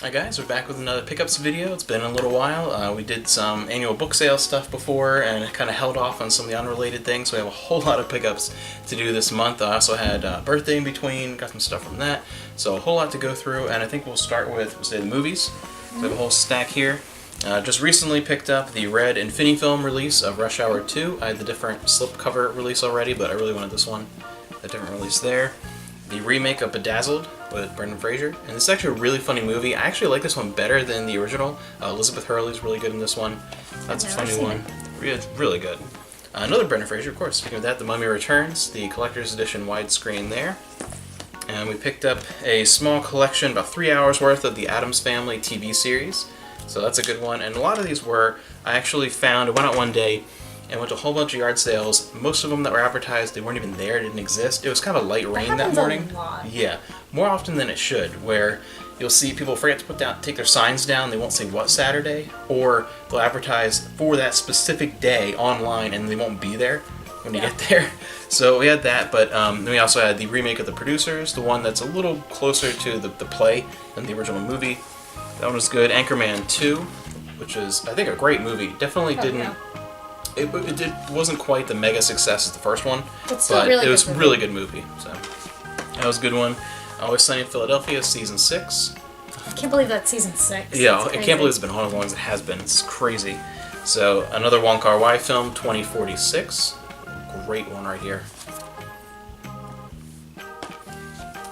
Hi guys, we're back with another pickups video. It's been a little while. We did some annual book sale stuff before and kind of held off on some of the unrelated things. We have a whole lot of pickups to do this month. I also had a birthday in between, got some stuff from that. So a whole lot to go through, and I think we'll start with, the movies. We have a whole stack here. Just recently picked up the Red Infinifilm release of Rush Hour 2. I had the different slipcover release already, but I really wanted this one. A different release there. The remake of Bedazzled with Brendan Fraser. And this is actually a really funny movie. I actually like this one better than the original. Elizabeth Hurley's really good in this one. That's a funny one. It's really good. Another Brendan Fraser, of course. Speaking of that, The Mummy Returns, the collector's edition widescreen there. And we picked up a small collection, about 3 hours worth, of the Addams Family TV series. So that's a good one. And a lot of these were, I actually found, I went out one day and went to a whole bunch of yard sales. Most of them that were advertised, they weren't even there, didn't exist. It was kind of light rain that morning. A lot. Yeah, more often than it should, where you'll see people forget to take their signs down, they won't say what Saturday, or they'll advertise for that specific day online and they won't be there when you get there. So we had that, but then we also had the remake of The Producers, the one that's a little closer to the play than the original movie. That one was good. Anchorman 2, which is, I think, a great movie. Definitely didn't... Yeah. It wasn't quite the mega success as the first one, It's but really it was good a really good movie. So that was a good one. Always Sunny in Philadelphia, season 6. I can't believe that's season 6. Yeah, I can't believe it's been on as long as it has been. It's crazy. So another Wong Kar-wai film, 2046. Great one right here.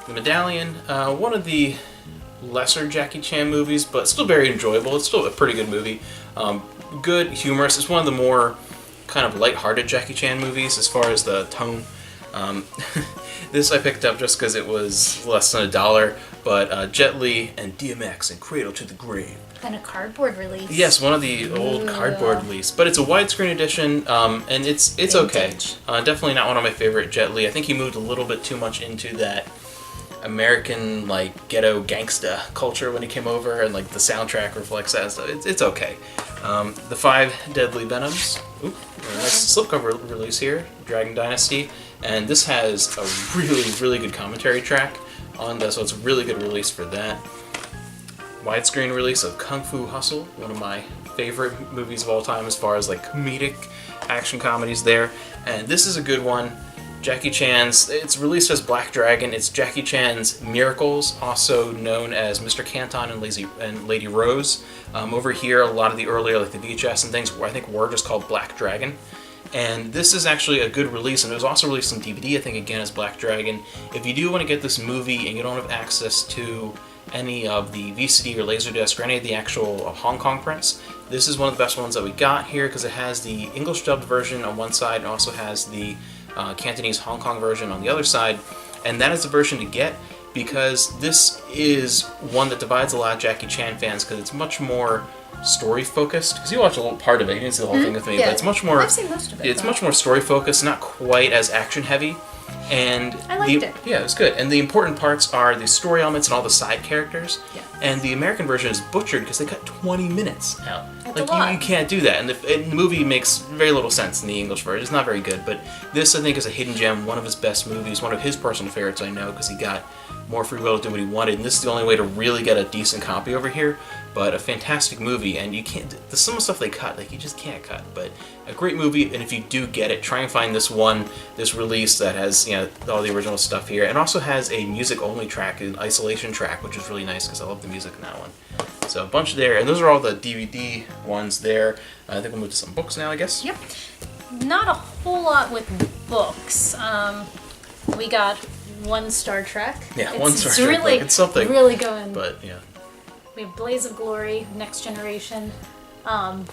The Medallion, one of the lesser Jackie Chan movies, but still very enjoyable. It's still a pretty good movie. Good, humorous. It's one of the more kind of light-hearted Jackie Chan movies as far as the tone. This I picked up just because it was less than $1, but Jet Li and DMX and Cradle to the Grave. And a cardboard release. Yes, one of the old cardboard release, but it's a widescreen edition, and it's okay. Definitely not one of my favorite Jet Li. I think he moved a little bit too much into that American ghetto gangsta culture when he came over, and the soundtrack reflects that. So it's okay. The 5 Deadly Venoms. Ooh, nice slipcover release here, Dragon Dynasty, and this has a really good commentary track on this, so it's a really good release for that. Widescreen release of Kung Fu Hustle, one of my favorite movies of all time as far as comedic action comedies there, and this is a good one. Jackie Chan's, it's released as Black Dragon. It's Jackie Chan's Miracles, also known as Mr. Canton and Lady Rose. Over here, a lot of the earlier, the VHS and things, I think were just called Black Dragon. And this is actually a good release, and it was also released on DVD, I think, again, as Black Dragon. If you do want to get this movie and you don't have access to any of the VCD or Laserdisc or any of the actual Hong Kong prints, this is one of the best ones that we got here because it has the English dubbed version on one side and also has the Cantonese Hong Kong version on the other side, and that is the version to get because this is one that divides a lot of Jackie Chan fans because it's much more story focused. Because you watched a little part of it, you didn't see the whole thing with me, but it's much more. I've seen most of it. It's much more story focused, not quite as action heavy. And I liked it. Yeah, it was good. And the important parts are the story elements and all the side characters. Yeah. And the American version is butchered because they cut 20 minutes out. That's a lot. You can't do that. And the movie makes very little sense in the English version. It's not very good. But this, I think, is a hidden gem, one of his best movies, one of his personal favorites, I know, because he got more free will to do what he wanted. And this is the only way to really get a decent copy over here. But a fantastic movie, and you can't. Some of the stuff they cut, you just can't cut. But a great movie, and if you do get it, try and find this release that has all the original stuff here, and also has a music-only track, an isolation track, which is really nice because I love the music in that one. So a bunch there, and those are all the DVD ones there. I think we'll move to some books now, I guess. Yep. Not a whole lot with books. We got one Star Trek. Yeah, one Star Trek really, book. It's something. Really going. But yeah. We have Blaze of Glory, Next Generation. I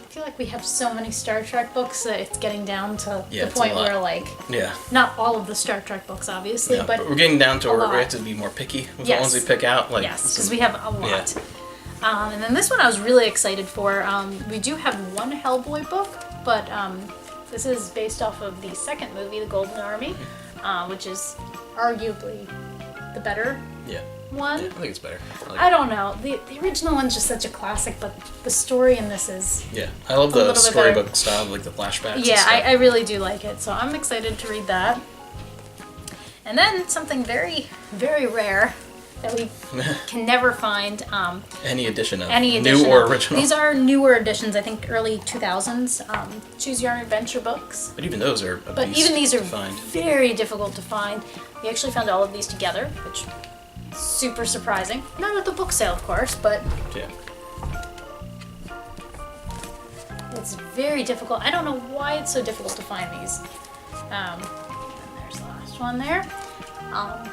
feel like we have so many Star Trek books that it's getting down to the point where not all of the Star Trek books, obviously, but we're getting down to where we have to be more picky with the ones we pick out. Yes, because we have a lot. Yeah. And then this one I was really excited for. We do have one Hellboy book, but this is based off of the second movie, The Golden Army, which is arguably the better one. Yeah, I think it's better. I don't know. The original one's just such a classic, but the story in this is I love the storybook style, the flashbacks. Yeah, I really do like it, so I'm excited to read that. And then something very, very rare. that we can never find. Any edition of Any edition new or of. original. These are newer editions, I think early 2000s. Choose Your Own Adventure books. But even those are a But beast even these are to find. very difficult to find. We actually found all of these together, which is super surprising. Not at the book sale, of course, but Yeah. it's very difficult. I don't know why it's so difficult to find these. And there's the last one there.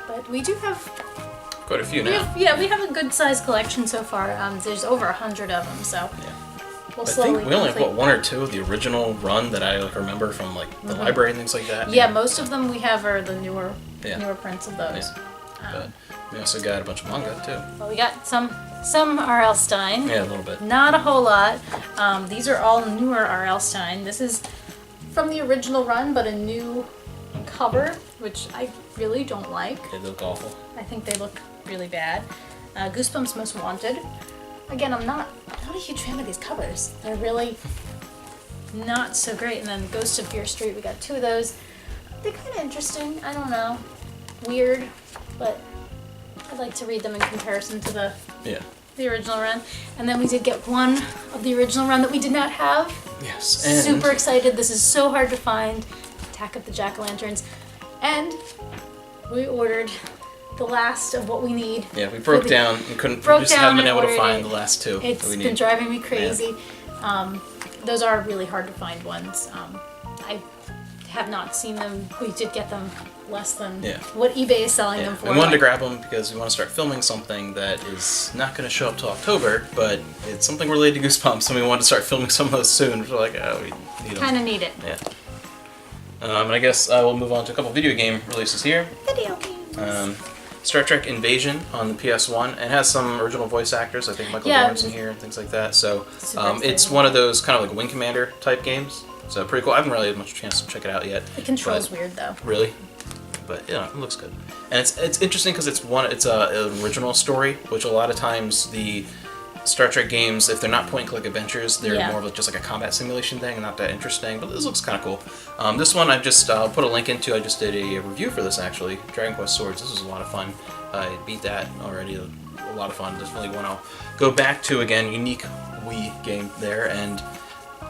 But we do have, Quite a few now. we have a good sized collection so far. There's over 100 of them, so we'll I slowly think we only have complete. one or two of the original run that I remember from like the library and things like that. Yeah, most of them we have are the newer prints of those. But we also got a bunch of manga too. Well, we got some R.L. Stine. Yeah, a little bit. Not a whole lot. These are all newer R.L. Stine. This is from the original run, but a new cover, which I really don't like. They look awful. I think they look really bad. Goosebumps Most Wanted. Again, I'm not a huge fan of these covers. They're really not so great. And then Ghost of Fear Street, we got two of those. They're kind of interesting. I don't know. Weird, but I'd like to read them in comparison to the original run. And then we did get one of the original run that we did not have. Yes. And Super excited. This is so hard to find. Attack of the Jack-o'-lanterns. And we ordered the last of what we need. Yeah, we broke down and couldn't. Broke We just down haven't been and able to ordered find it. the last two. It's that we been need. driving me crazy. Those are really hard to find ones. I have not seen them. We did get them less than what eBay is selling them for. We wanted to grab them because we want to start filming something that is not going to show up till October, but it's something related to Goosebumps, and we wanted to start filming some of those soon. We're like, oh, we need them. Kind of need it. Yeah. And I guess I will move on to a couple video game releases here. Video games. Star Trek Invasion on the PS1, and has some original voice actors. I think Michael Dorn's in here and things like that. So it's one of those kind of like Wing Commander type games. So pretty cool. I haven't really had much chance to check it out yet. The control's weird though. Really? But yeah, it looks good. And it's interesting because it's an original story, which a lot of times the Star Trek games, if they're not point-and-click adventures, they're more of just like a combat simulation thing, and not that interesting. But this looks kind of cool. This one I've just put a link into. I just did a review for this actually. Dragon Quest Swords. This was a lot of fun. I beat that already. A lot of fun. Definitely one I'll go back to again. Unique Wii game there, and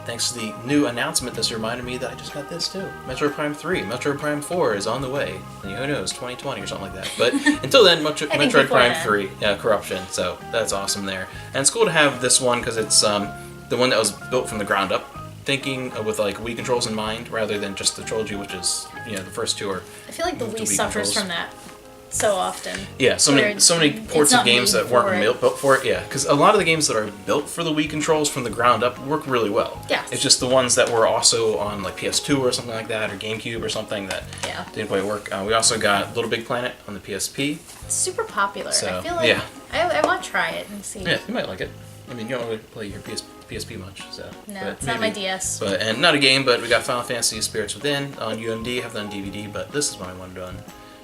thanks to the new announcement, this reminded me that I just got this too. Metroid Prime 3. Metroid Prime 4 is on the way. And who knows, 2020 or something like that. But until then, Metroid Prime 3, Corruption. So that's awesome there. And it's cool to have this one because it's the one that was built from the ground up, thinking with like Wii controls in mind, rather than just the trilogy, which is, the first two are. I feel like the moved to Wii suffers controls. from that so often. Yeah, so many ports of games that weren't built for it. Yeah, because a lot of the games that are built for the Wii controls from the ground up work really well. Yeah. It's just the ones that were also on like PS2 or something like that, or GameCube or something that didn't quite work. We also got Little Big Planet on the PSP. It's super popular. So, I feel like I want to try it and see. Yeah, you might like it. I mean, you don't really play your PSP much, so. No, but it's not my DS. And not a game, but we got Final Fantasy Spirits Within on UMD. Have that on DVD, but this is what I wanted on.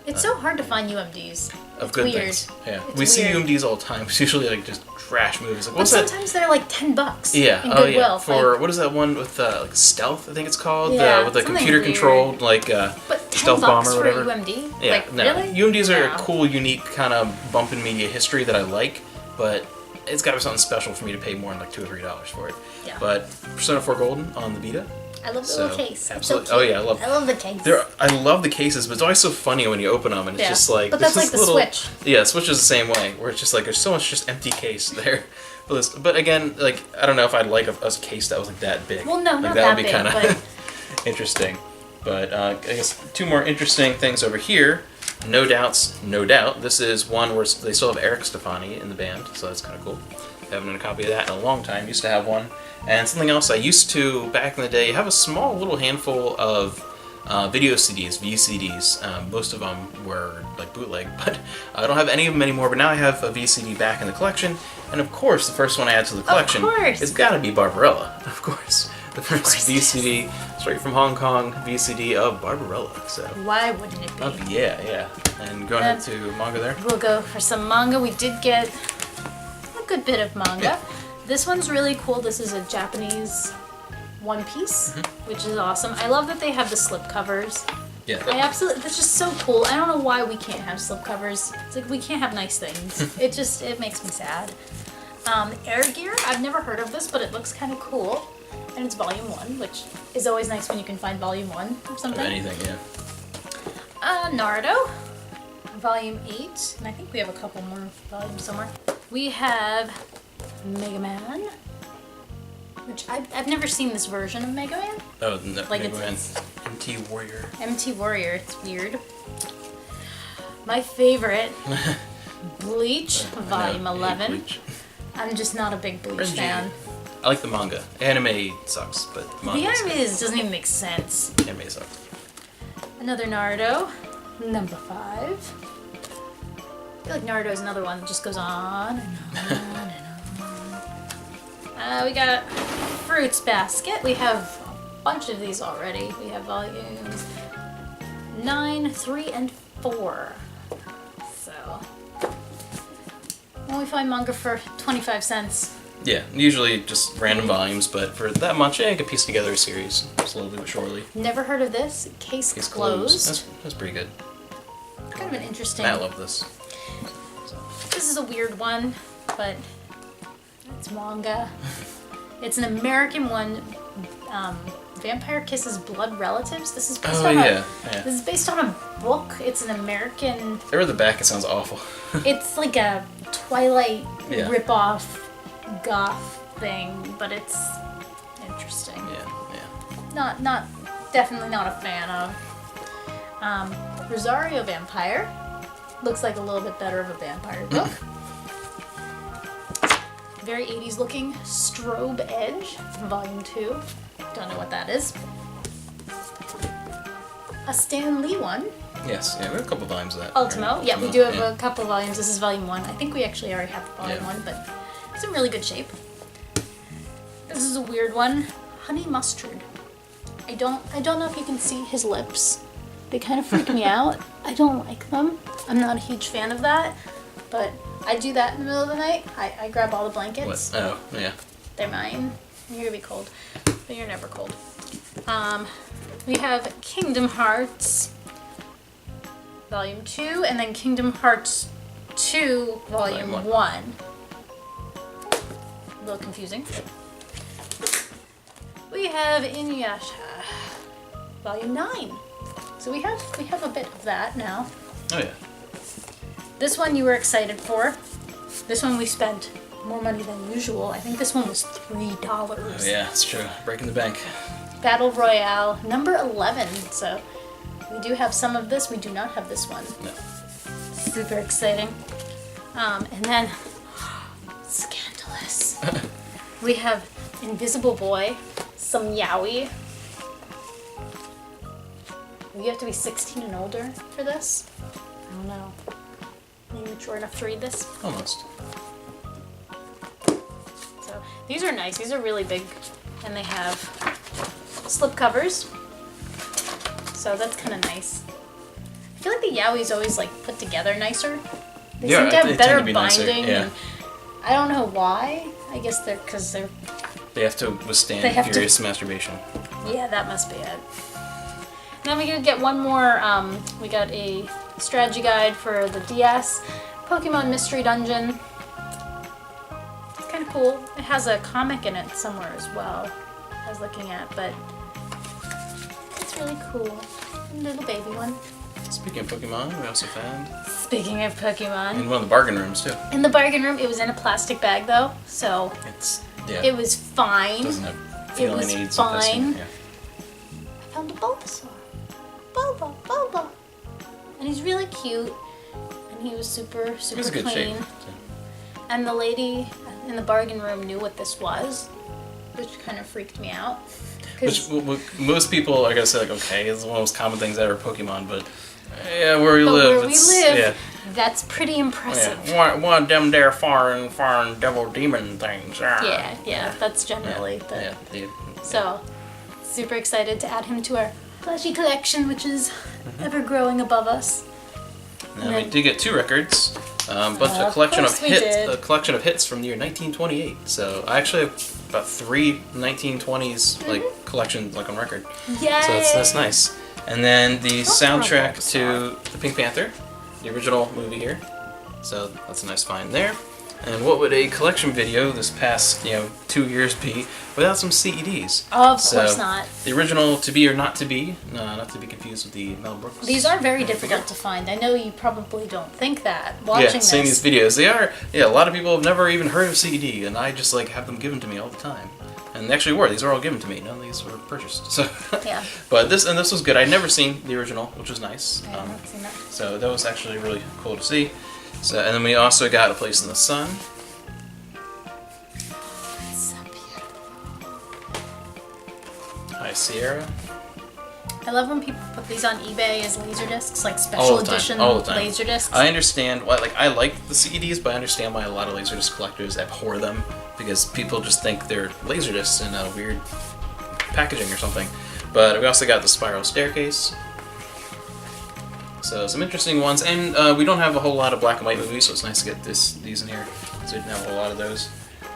It's so hard to find UMDs. Of It's good weird. things. Yeah, It's we see weird. UMDs all the time. It's usually like just trash movies. Like, But what's that? sometimes they're like $10. Yeah. In Oh Goodwill. yeah. For like, what is that one with like Stealth? I think it's called. Yeah, with the something computer controlled like but $10 stealth bomber or for whatever. a UMD? Yeah. Like, No. really? UMDs are No. a cool, unique kind of bump in media history that I like, but it's got to be something special for me to pay more than like $2 or $3 for it. Yeah. But Persona 4 Golden on the Vita. I love the little case. Absolutely. So cute. Oh yeah, I love the case. I love the cases, but it's always so funny when you open them and it's just like. But that's this like the little, Switch. Yeah, Switch is the same way, where it's just like there's so much just empty case there. But again, like I don't know if I'd like a case that was like that big. Well, no, like, not that that would be big, kind but of interesting. But I guess two more interesting things over here. No doubt. This is one where they still have Eric Stefani in the band, so that's kind of cool. I haven't had a copy of that in a long time. Used to have one. And something else I used to, back in the day, have a small little handful of video CDs, VCDs. Most of them were like bootleg, but I don't have any of them anymore. But now I have a VCD back in the collection. And of course, the first one I add to the collection has got to be Barbarella, of course. The first VCD, straight from Hong Kong, VCD of Barbarella. So why wouldn't it be? yeah. And going ahead to manga there. We'll go for some manga. We did get a good bit of manga. Yeah. This one's really cool. This is a Japanese One Piece, which is awesome. I love that they have the slip covers. Yeah. I absolutely. That's just so cool. I don't know why we can't have slipcovers. It's like we can't have nice things. It makes me sad. Air Gear. I've never heard of this, but it looks kind of cool, and it's volume 1, which is always nice when you can find volume 1 of something. Of anything, yeah. Naruto, volume 8, and I think we have a couple more volumes somewhere. We have Mega Man, which I've never seen this version of Mega Man. Oh, no, Like Mega Man. it's MT Warrior. MT Warrior. It's weird. My favorite, Bleach, volume 11. Bleach. I'm just not a big Bleach Renji. fan. I like the manga. Anime sucks, but the manga The anime doesn't even make sense. Anime sucks. Another Naruto, number 5. I feel like Naruto is another one that just goes on and on and on. We got Fruits Basket. We have a bunch of these already. We have volumes 9, 3, and 4. So, when we find manga for 25 cents. Yeah, usually just random volumes, but for that much, I can piece together a series slowly but surely. Never heard of this. Case Closed. That's pretty good. Kind of an interesting. I love this. This is a weird one, but it's manga. It's an American one. Vampire Kisses Blood Relatives. This is based on yeah. This is based on a book. It's an American. I read the back. It sounds awful. It's like a Twilight Yeah. ripoff goth thing, but it's interesting. Yeah. Not definitely not a fan of. Rosario Vampire looks like a little bit better of a vampire book. Very 80s looking. Strobe Edge, volume 2. Don't know what that is. A Stan Lee one. Yes. Yeah. We have a couple volumes of that. Ultimo. Right? Yeah, we do have a couple volumes. This is volume 1. I think we actually already have volume Yeah. 1, but it's in really good shape. This is a weird one. Honey Mustard. I don't know if you can see his lips. They kind of freak me out. I don't like them. I'm not a huge fan of that, but I do that in the middle of the night. I grab all the blankets. What? Oh, yeah. They're mine. You're gonna be cold, but you're never cold. We have Kingdom Hearts Volume 2, and then Kingdom Hearts 2 Volume 1. A little confusing. We have Inuyasha Volume 9. So we have a bit of that now. Oh yeah. This one you were excited for. This one we spent more money than usual. I think this one was $3. Oh yeah, it's true. Breaking the bank. Battle Royale, number 11. So we do have some of this. We do not have this one. No. Super exciting. And then, scandalous. We have Invisible Boy, some yaoi. You have to be 16 and older for this? I don't know. Are you mature enough to read this? Almost. So these are nice. These are really big, and they have slip covers. So that's kind of nice. I feel like the yaoi's always like put together nicer. They seem to have better binding. Yeah. And I don't know why. I guess because they're. They have to withstand furious masturbation. Yeah, that must be it. And then we could get one more. We got a strategy guide for the DS, Pokemon Mystery Dungeon. It's kind of cool. It has a comic in it somewhere as well. I was looking at, but it's really cool. A little baby one. Speaking of Pokemon, we also found Speaking of Pokemon, in one of the bargain rooms too. in the bargain room, it was in a plastic bag though, so it was fine. Doesn't have It feeling was needs. fine. Yeah. I found a Bulbasaur. Bulba. And he's really cute. And he was super It was a good clean. shape. And the lady in the bargain room knew what this was, which kind of freaked me out. Which most people are gonna say like, okay, it's one of the most common things ever Pokemon, but yeah, where we live, yeah. That's pretty impressive. Yeah. One of them there foreign devil demon things. Yeah, that's generally the. So, super excited to add him to our plushie collection, which is ever growing above us. Now we did get 2 records, but a collection of hits from the year 1928. So I actually have about 3 1920s like collections like on record. Yay! So that's nice. And then the soundtrack Bulbasaur. to the Pink Panther, the original movie here. So that's a nice find there. And what would a collection video this past 2 years be without some CEDs? Of course not. The original To Be or Not to Be, not to be confused with the Mel Brooks. These are very difficult to find. I know you probably don't think that watching this. Seeing these videos, they are. Yeah, a lot of people have never even heard of CED, and I just have them given to me all the time. And they actually were. These are all given to me. None of these were purchased. So. Yeah. But this was good. I'd never seen the original, which was nice. I haven't seen that. So that was actually really cool to see. So, and then we also got A Place in the Sun. It's so beautiful. High Sierra. I love when people put these on eBay as laser discs, like All special the time, edition all the time. laser discs. I understand why, I like the CDs, but I understand why a lot of Laserdisc collectors abhor them, because people just think they're Laserdiscs in a weird packaging or something. But we also got The Spiral Staircase. So some interesting ones, and we don't have a whole lot of black and white movies, so it's nice to get these in here, so we didn't have a whole lot of those.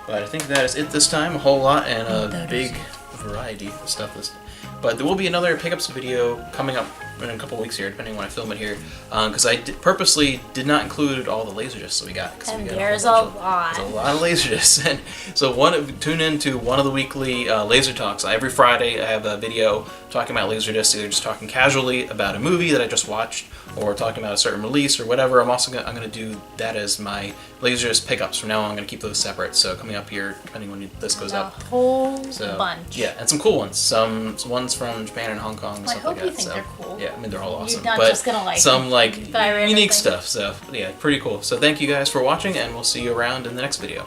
But I think that is it this time, a whole lot and a big variety of stuff. But there will be another pickups video coming up in a couple weeks here, depending on when I film it here, because I purposely did not include all the Laserdiscs that we got. And there's a lot. There's a lot of Laserdiscs. And so tune in to one of the weekly Laser Talks. Every Friday I have a video talking about Laserdiscs, either just talking casually about a movie that I just watched, or talking about a certain release or whatever. I'm gonna do that as my Laserdisc pickups. From now on, I'm gonna keep those separate. So coming up here, depending when this goes a up. whole bunch. Yeah, and some cool ones. Some ones from Japan and Hong Kong and Well, stuff I hope like you that. think they're cool. Yeah, I mean they're all awesome. You're not but just gonna some buy random unique things. stuff. So yeah, pretty cool. So thank you guys for watching, and we'll see you around in the next video.